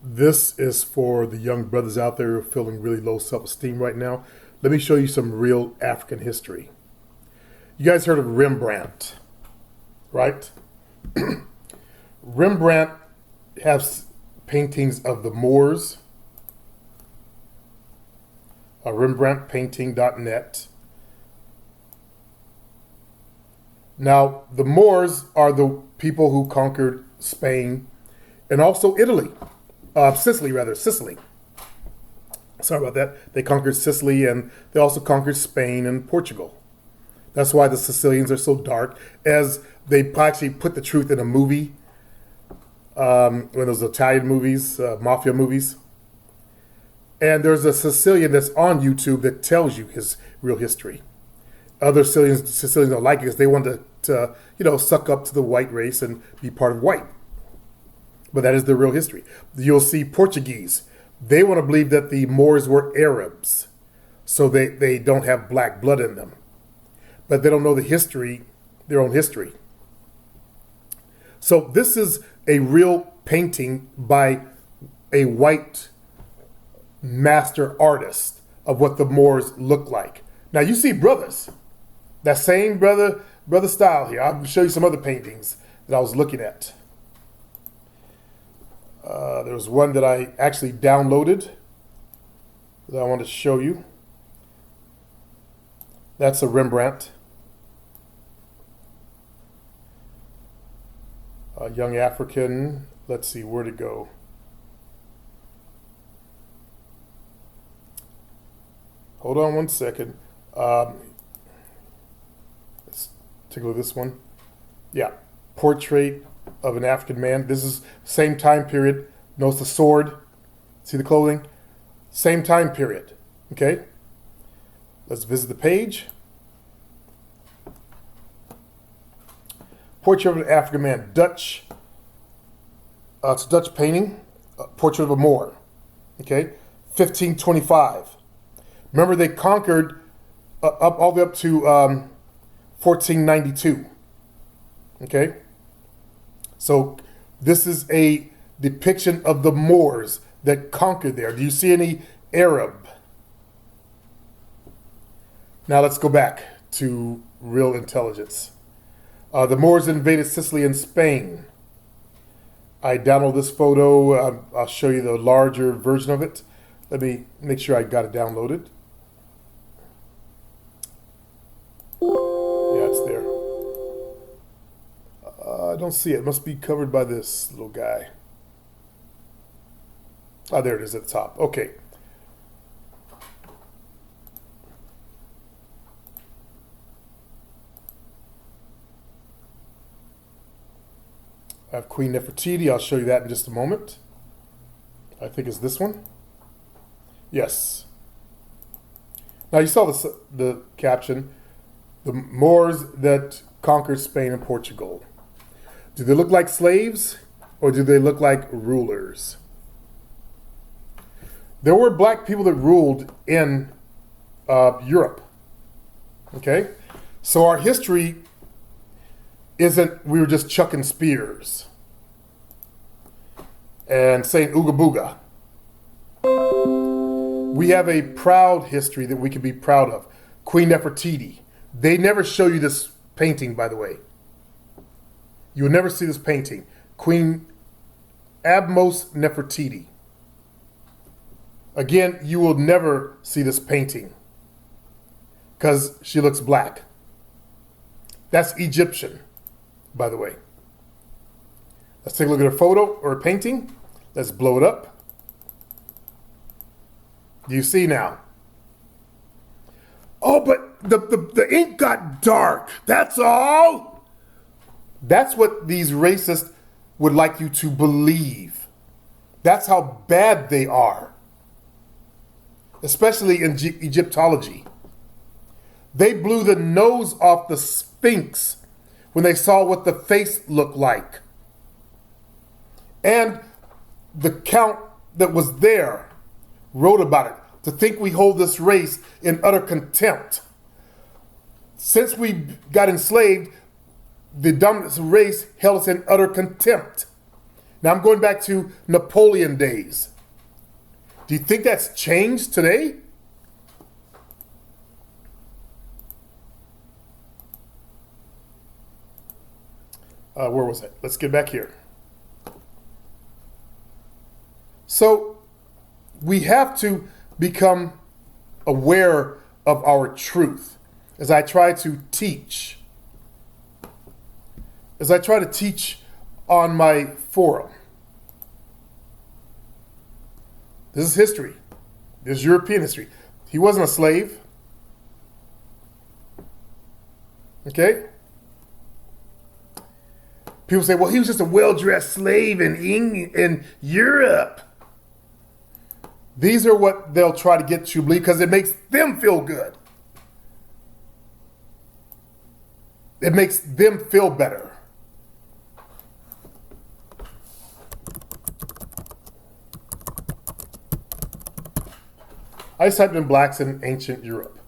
This is for the young brothers out there who are feeling really low self-esteem right now. Let me show you some real African history. You guys heard of Rembrandt, right? Rembrandt has paintings of the Moors. RembrandtPainting.net. Now, the Moors are the people who conquered Spain and also Italy. Sicily. Sorry about that. They conquered Sicily and they also conquered Spain and Portugal. That's why the Sicilians are so dark, as they actually put the truth in a movie, one of those Italian movies, mafia movies. And there's a Sicilian that's on YouTube that tells you his real history. Other Sicilians don't like it because they want to suck up to the white race and be part of white. But that is the real history. You'll see Portuguese. They want to believe that the Moors were Arabs, so they don't have black blood in them. But they don't know the history, their own history. So this is a real painting by a white master artist of what the Moors look like. Now you see brothers, that same brother style here. I'll show you some other paintings that I was looking at. There was one that I actually downloaded that I want to show you. That's a Rembrandt. A young African. Let's see, where'd it go? Hold on one second. Let's take a look at this one. Yeah, portrait of an African man. This is same time period. Notice the sword. See the clothing? Same time period. Okay? Let's visit the page. Portrait of an African man. Dutch. It's a Dutch painting. Portrait of a Moor. Okay? 1525. Remember, they conquered all the way up to 1492. Okay? So this is a depiction of the Moors that conquered there. Do you see any Arab? Now let's go back to real intelligence. The Moors invaded Sicily and Spain. I downloaded this photo. I'll show you the larger version of it. Let me make sure I got it downloaded. Yeah, it's there. I don't see it. It must be covered by this little guy. Oh, there it is at the top. Okay. I have Queen Nefertiti. I'll show you that in just a moment. I think it's this one. Yes. Now you saw the caption. The Moors that conquered Spain and Portugal. Do they look like slaves or do they look like rulers? There were black people that ruled in Europe. Okay? So our history isn't we were just chucking spears and saying ooga booga. We have a proud history that we can be proud of. Queen Nefertiti. They never show you this painting, by the way. You will never see this painting. Queen Abmos Nefertiti. Again, you will never see this painting because she looks black. That's Egyptian, by the way. Let's take a look at a photo or a painting. Let's blow it up. Do you see now? Oh, but the ink got dark. That's all. That's what these racists would like you to believe. That's how bad they are. Especially in Egyptology. They blew the nose off the Sphinx when they saw what the face looked like. And the count that was there wrote about it. To think we hold this race in utter contempt. Since we got enslaved, the dominant race held us in utter contempt. Now I'm going back to Napoleon days. Do you think that's changed today? Where was it? Let's get back here. So we have to become aware of our truth. As I try to teach on my forum. This is history. This is European history. He wasn't a slave. Okay? People say, well, he was just a well-dressed slave in Europe. These are what they'll try to get you to believe because it makes them feel good. It makes them feel better. I just typed in blacks in ancient Europe.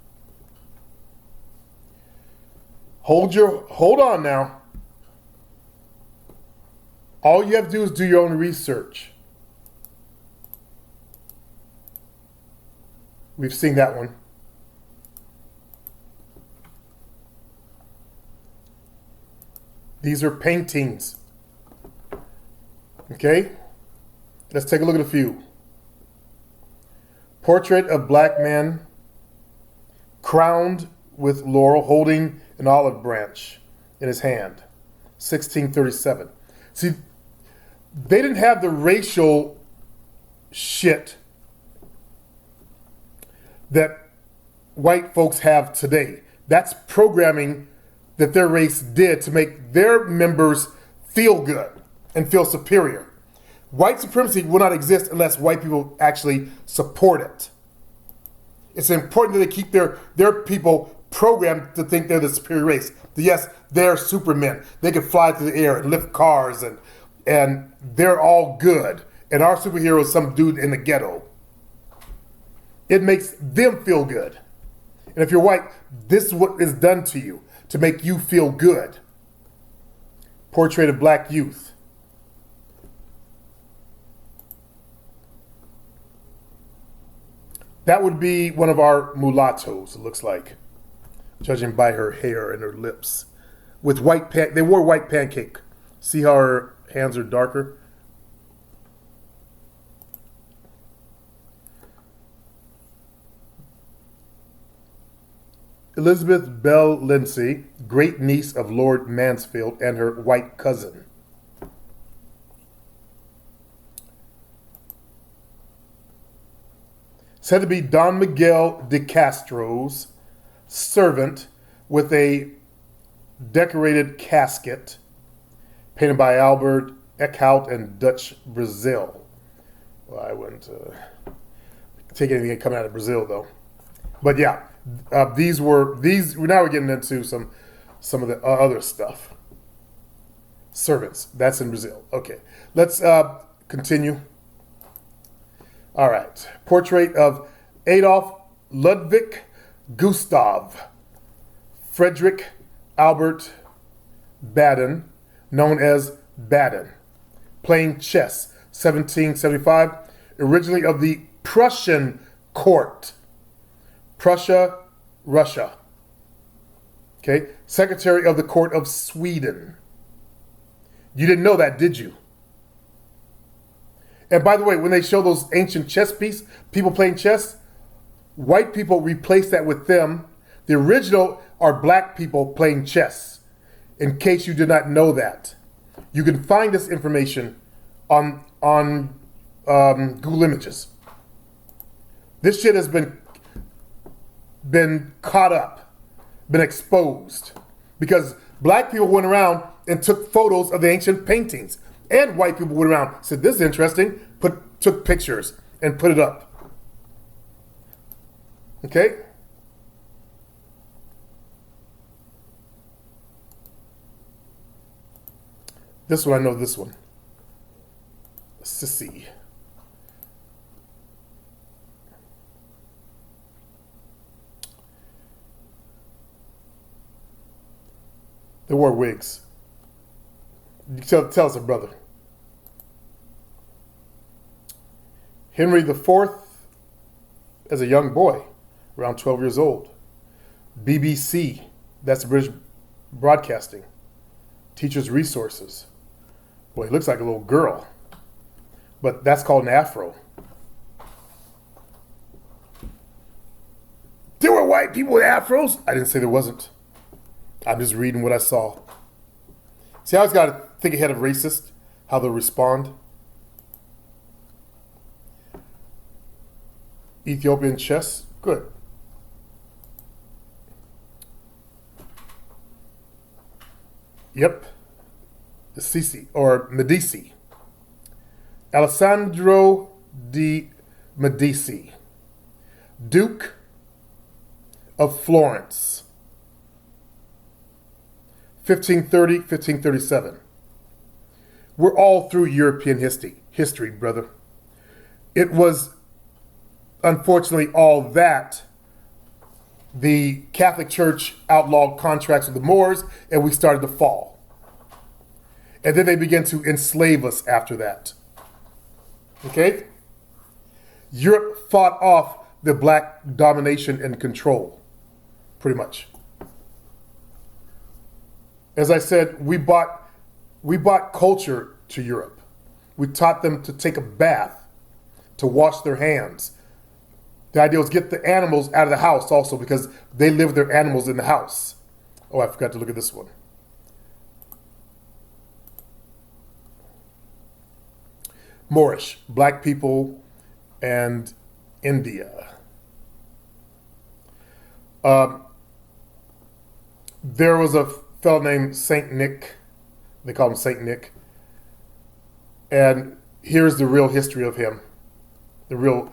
Hold on now. All you have to do is do your own research. We've seen that one. These are paintings. Okay? Let's take a look at a few. Portrait of black man crowned with laurel holding an olive branch in his hand. 1637. See, they didn't have the racial shit that white folks have today. That's programming that their race did to make their members feel good and feel superior. White supremacy will not exist unless white people actually support it. It's important that they keep their people programmed to think they're the superior race. Yes, they're supermen. They can fly through the air and lift cars and they're all good. And our superhero is some dude in the ghetto. It makes them feel good. And if you're white, this is what is done to you to make you feel good. Portrait of black youth. That would be one of our mulattoes, it looks like, judging by her hair and her lips. With they wore white pancake. See how her hands are darker? Elizabeth Bell Lindsay, great niece of Lord Mansfield and her white cousin. Said to be Don Miguel de Castro's servant with a decorated casket painted by Albert Eckhout in Dutch Brazil. Well, I wouldn't take anything coming out of Brazil though. But yeah, these now we're getting into some of the other stuff. Servants, that's in Brazil. Okay, let's continue. All right, portrait of Adolf Ludwig Gustav Frederick Albert Baden, known as Baden, playing chess, 1775, originally of the Prussian court. Prussia, Russia. Okay, Secretary of the Court of Sweden. You didn't know that, did you? And by the way, when they show those ancient chess pieces, people playing chess, white people replace that with them. The original are black people playing chess. In case you did not know that, you can find this information on Google Images. This shit has been caught up, been exposed, because black people went around and took photos of the ancient paintings, and white people went around, said, this is interesting, took pictures and put it up. Okay? This one, I know this one. Sissy. They wore wigs. Tell us, a brother. Henry IV, as a young boy, around 12 years old. BBC, that's British Broadcasting. Teachers' Resources. Boy, he looks like a little girl. But that's called an afro. There were white people with afros? I didn't say there wasn't. I'm just reading what I saw. See, I always got to think ahead of racists, how they'll respond. Ethiopian chess, good. Yep. The Sisi, or Medici. Alessandro de Medici, Duke of Florence, 1530, 1537. We're all through European history, brother. It was, unfortunately, all that. The Catholic Church outlawed contracts with the Moors, and we started to fall. And then they began to enslave us after that. Okay? Europe fought off the black domination and control, pretty much. As I said, we brought culture to Europe. We taught them to take a bath, to wash their hands. The idea was get the animals out of the house also because they live with their animals in the house. Oh, I forgot to look at this one. Moorish, black people, and India. There was a fellow named Saint Nick. They call him Saint Nick. And here's the real history of him. The real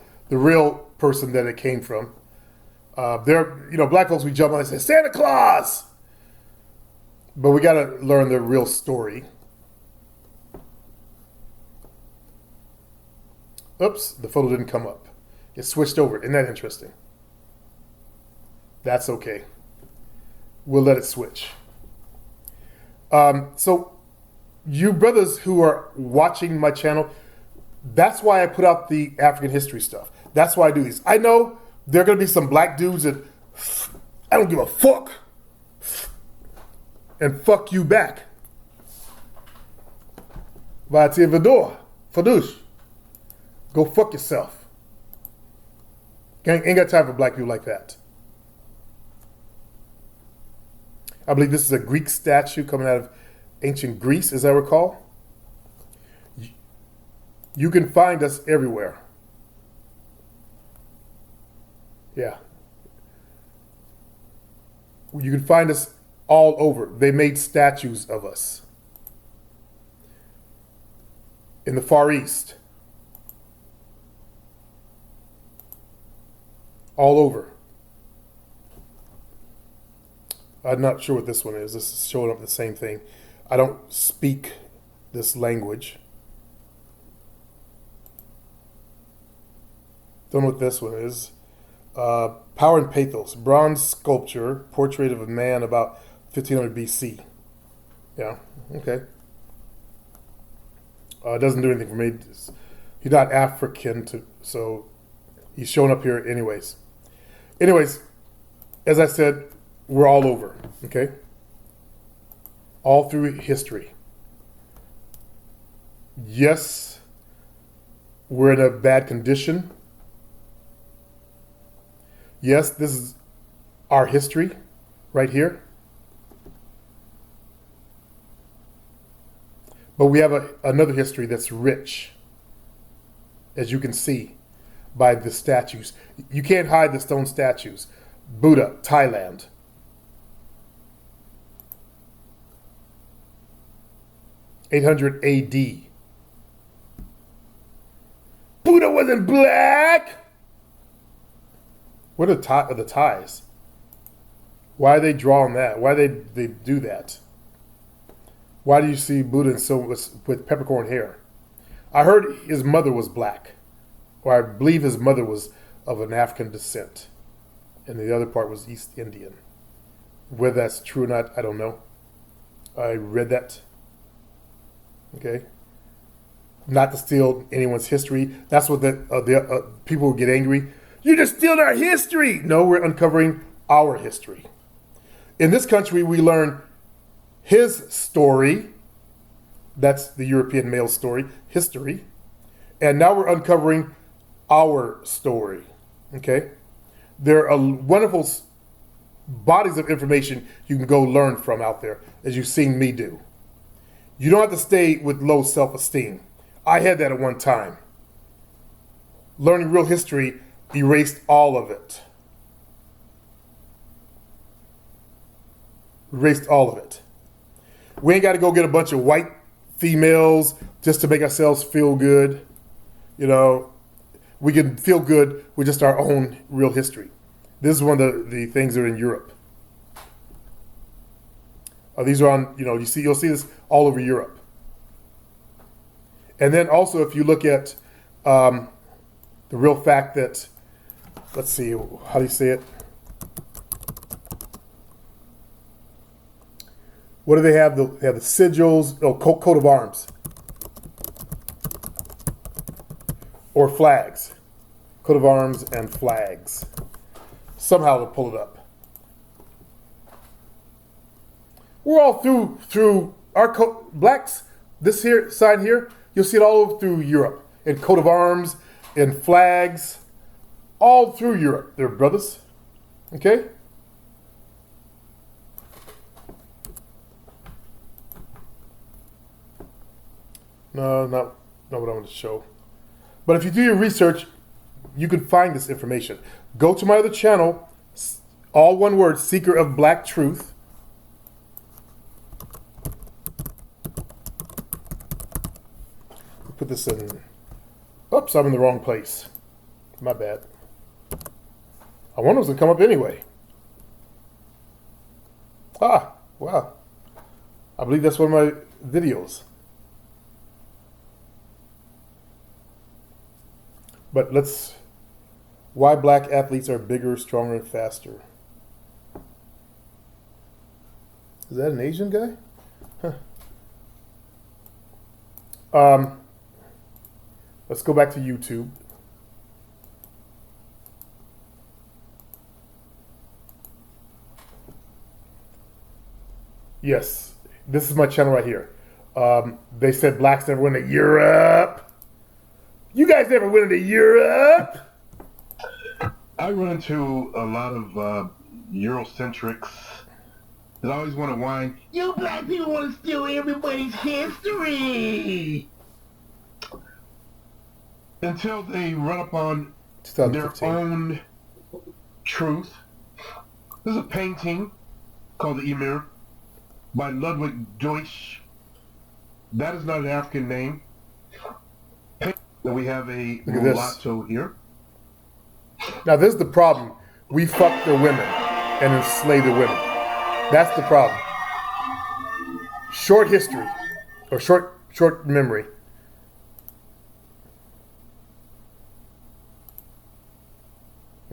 person that it came from. Black folks, we jump on and say, Santa Claus! But we got to learn the real story. Oops, the photo didn't come up. It switched over. Isn't that interesting? That's okay. We'll let it switch. So you brothers who are watching my channel, that's why I put out the African history stuff. That's why I do these. I know there are going to be some black dudes that I don't give a fuck. And fuck you back. Vati Vador. Fadush. Go fuck yourself. Ain't got time for black people like that. I believe this is a Greek statue coming out of ancient Greece, as I recall. You can find us everywhere. Yeah. You can find us all over. They made statues of us. In the Far East. All over. I'm not sure what this one is. This is showing up the same thing. I don't speak this language. Don't know what this one is. Power and Pathos. Bronze sculpture. Portrait of a man about 1500 BC. Yeah, okay. It doesn't do anything for me. He's not African, so he's showing up here anyways. Anyways, as I said, we're all over, okay? All through history. Yes, we're in a bad condition. Yes, this is our history right here. But we have another history that's rich, as you can see by the statues. You can't hide the stone statues. Buddha, Thailand. (800 AD). Buddha wasn't black. What are the Thais? Why are they drawing that? Why they do that? Why do you see Buddha with peppercorn hair? I heard his mother was black, or I believe his mother was of an African descent, and the other part was East Indian. Whether that's true or not, I don't know. I read that. Okay. not to steal anyone's history. That's what the people who get angry. You just stealing our history. No, we're uncovering our history. In this country, we learn his story. That's the European male story, history. And now we're uncovering our story. Okay? There are wonderful bodies of information you can go learn from out there, as you've seen me do. You don't have to stay with low self-esteem. I had that at one time. Learning real history erased all of it. Erased all of it. We ain't got to go get a bunch of white females just to make ourselves feel good. You know, we can feel good with just our own real history. This is one of the things that are in Europe. These are on, you'll see this all over Europe. And then also, if you look at the real fact that, let's see, how do you say it? What do they have? They have the sigils, coat of arms. Or flags. Coat of arms and flags. Somehow they'll pull it up. We're all through our blacks, this here side here, you'll see it all over through Europe. In coat of arms, in flags, all through Europe. They're brothers. Okay? No, not what I want to show. But if you do your research, you can find this information. Go to my other channel, all one word, Seeker of Black Truth. Put this in. Oops, I'm in the wrong place. My bad. I wonder if it's going to come up anyway. Ah, wow. I believe that's one of my videos. But why black athletes are bigger, stronger, and faster. Is that an Asian guy? Huh. Let's go back to YouTube. Yes, this is my channel right here. They said blacks never went to Europe. You guys never went to Europe? I run into a lot of Eurocentrics that always want to whine, you black people want to steal everybody's history. Until they run up on their own truth. There's a painting called the Emir by Ludwig Deutsch. That is not an African name. We have a mulatto here. Now this is the problem. We fuck the women and enslave the women. That's the problem. Short history or short memory.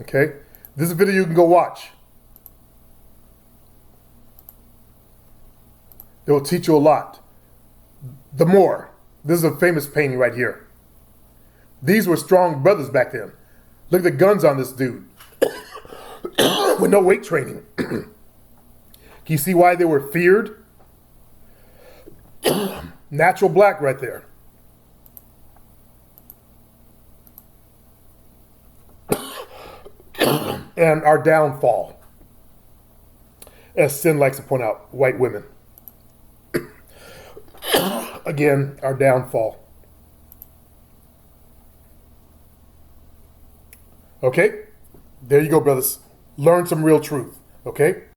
Okay? This is a video you can go watch. It will teach you a lot. The Moor. This is a famous painting right here. These were strong brothers back then. Look at the guns on this dude. With no weight training. Can you see why they were feared? Natural black right there. And our downfall. As Sin likes to point out, white women. Again, our downfall. Okay? There you go, brothers. Learn some real truth. Okay?